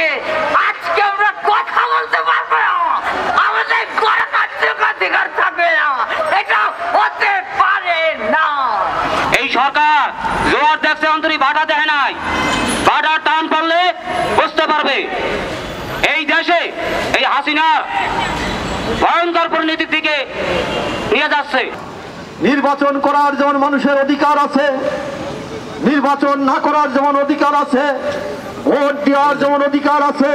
বাংলাদেশে আজকে আমরা কথা বলতে পারবো না, আমাদের গণতান্ত্রিক অধিকার থাকবে না, এটা হতে পারে না। এই সরকার জোয়ার দেখছে অন্তরি ভাটা দেখে নাই, ভাটার টান পড়লে বুঝতে পারবে এই দেশে এই হাসিনার ভয়ঙ্কর পরিণতির দিকে নিয়ে যাচ্ছে। নির্বাচন করার যেমন মানুষের অধিকার আছে, নির্বাচন না করার যেমন অধিকার আছে, ভোট দেওয়ার যেমন অধিকার আছে,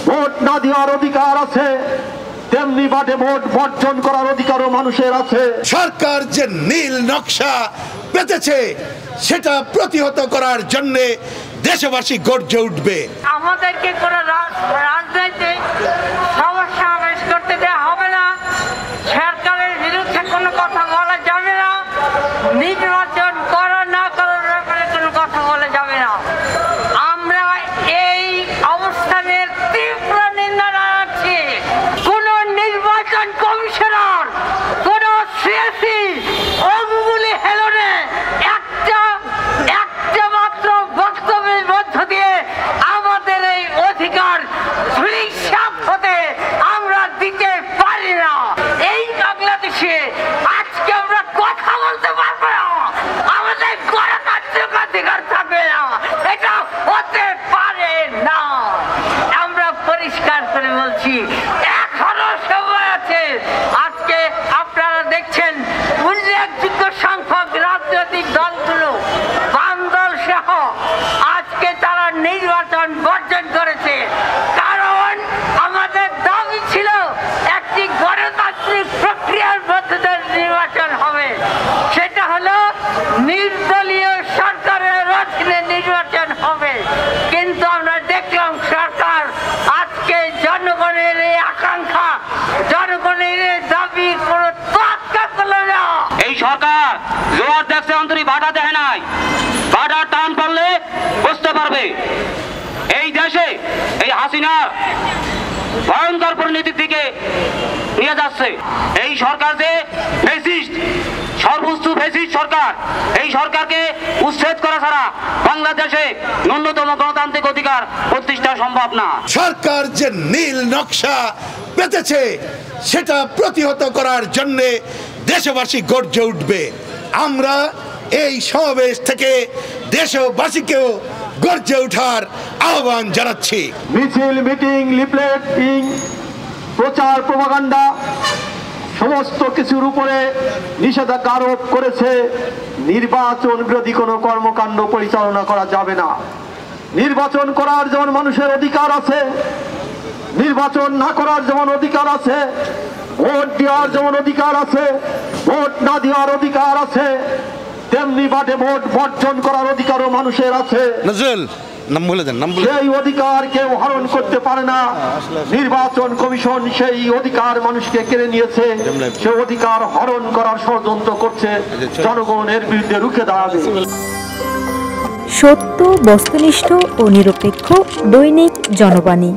ভোট না দেওয়ার অধিকার আছে, তেমনি বাটে ভোট বর্জন করার অধিকারও মানুষের আছে। সরকার যে নীল নকশা পেতেছে সেটা প্রতিহত করার জন্য দেশবাসী গর্জে উঠবে। আমাদেরকে কোনো রাজনৈতিক সমস্যা সমাবেশ করতে দেওয়া হবে না, সরকারের বিরুদ্ধে কোনো কথা বলা যাবে না, নির্বাচন করা না করার ব্যাপারে কোনো কথা বলা যাবে না। আমরা এই অবস্থানের তীব্র নিন্দা জানাচ্ছি। কোন নির্বাচন কমিশনার, কোন সিএসি অঙ্গুলি হেলনে একটা মাত্র বক্তব্যের মধ্য দিয়ে আমাদের এই অধিকার ধূলিসাৎ হতে আমরা দিতে পারি না। এই বাংলাদেশে আজকে আমরা কথা বলতে পারবো না, আমাদের গণতান্ত্রিক অধিকার থাকবে না, এটা হতে পারে না। আমরা পরিষ্কার করে বলছি, এখনো সময় আছে। আজকে আপনারা দেখছেন উল্লেখযোগ্য সংখ্যক রাজনৈতিক দলগুলো, বাম দল সহ আজকে তারা নির্বাচন বর্জন করেছে, কারণ আমাদের দাবি ছিল একটি গণতান্ত্রিক প্রক্রিয়ার মধ্যে দিয়ে নির্বাচন হবে, সেটা হলো নির্দলীয় সরকারের অধীনে নির্বাচন হবে। কিন্তু আমরা দেখলাম সরকার আজকে জনগণের এই আকাঙ্ক্ষা, জনগণের এই দাবির কোনো তোয়াক্কা করলো না। এই সরকার জোয়ার দেখছে অন্তরি ভাটা দেখে নাই, ভাটার টান পড়লে বুঝতে পারবে এই দেশে এই হাসিনার ভয়ঙ্কর পরিণতির দিকে নিয়ে যাচ্ছে। এই সরকার যে ফ্যাসিস্ট, সর্বোচ্চ ফ্যাসিস্ট সরকার, এই সরকারকে উচ্ছেদ করা ছাড়া বাংলাদেশে ন্যূনতম গণতান্ত্রিক অধিকার প্রতিষ্ঠা সম্ভব না। সরকার যে নীল নকশা পেতেছে সেটা প্রতিহত করার জন্য দেশবাসী গর্জে উঠবে। আমরা এই সমাবেশ থেকে দেশবাসীকেও গর্জে ওঠার আহ্বান জানাচ্ছি। মিছিল, মিটিং, লিফলেটিং, প্রচার, প্রপাগান্ডা সমস্ত কিছুর উপরে নিষেধাজ্ঞা আরোপ করেছে। নির্বাচন বিরোধী কোনো কর্মকাণ্ড পরিচালনা করা যাবে না। নির্বাচন করার যেমন মানুষের অধিকার আছে, নির্বাচন না করার যেমন অধিকার আছে, ভোট দেওয়ার যেমন অধিকার আছে, ভোট না দেওয়ার অধিকার আছে, তেমনি বাটে ভোট বর্জন করার অধিকারও মানুষের আছে। সেই অধিকার কেউ হরণ করতে পারে না। নির্বাচন কমিশন সেই অধিকার মানুষকে কেড়ে নিয়েছে, সে অধিকার হরণ করার ষড়যন্ত্র করছে। জনগণের বিরুদ্ধে রুখে দাঁড়াবে। সত্য, বস্তুনিষ্ঠ ও নিরপেক্ষ দৈনিক জনবাণী।